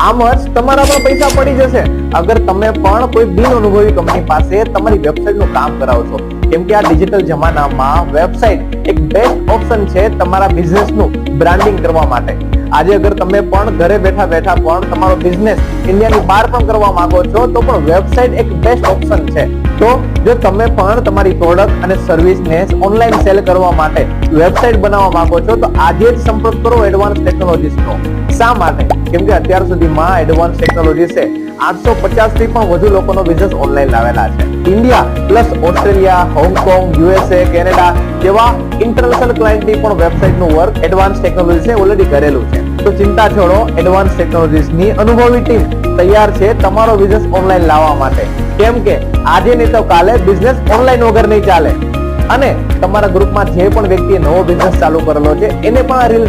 આમ જ તમારા પણ પૈસા પડી જશે અગર તમે પણ કોઈ બિન અનુભવી કંપની પાસે તમારી વેબસાઇટનું કામ કરાવશો. કેમ કે આ ડિજિટલ જમાનામાં વેબસાઇટ એક બેસ્ટ ઓપ્શન છે તમારા બિઝનેસનું બ્રાન્ડિંગ કરવા માટે. આજે અગર તમે પણ ઘરે બેઠા બેઠા પણ તમારો બિઝનેસ ઇન્ડિયાની બહાર પણ કરવા માંગો છો તો પણ વેબસાઇટ એક બેસ્ટ ઓપ્શન છે. તો જો તમે પણ તમારી પ્રોડક્ટ અને સર્વિસને ઓનલાઈન સેલ કરવા માટે વેબસાઇટ બનાવવા માંગો છો તો આજે જ સંપર્ક કરો એડવાન્સ ટેકનોલોજીસનો. શા માટે? કેમ કે અત્યાર સુધીમાં એડવાન્સ ટેકનોલોજીસે 850 થી પણ વધુ લોકોનો બિઝનેસ ઓનલાઈન લાવેલા છે. India plus Australia, Hong Kong, USA, Canada જેવા ઇન્ટરનેશનલ ક્લાયન્ટની પણ વેબસાઇટનું વર્ક એડવાન્સ ટેકનોલોજીસે ઓલરેડી કરેલું છે. તો ચિંતા છોડો, એડવાન્સ ટેકનોલોજીસની અનુભવી ટીમ તૈયાર છે તમારો બિઝનેસ ઓનલાઈન લાવવા માટે. કેમ કે આજે નહીં તો કાલે બિઝનેસ ઓનલાઈન વગર નહીં ચાલે. અને તમારા ગ્રુપમાં જે પણ વ્યક્તિએ નવો બિઝનેસ ચાલુ કરેલો છે એને પણ આ રીલ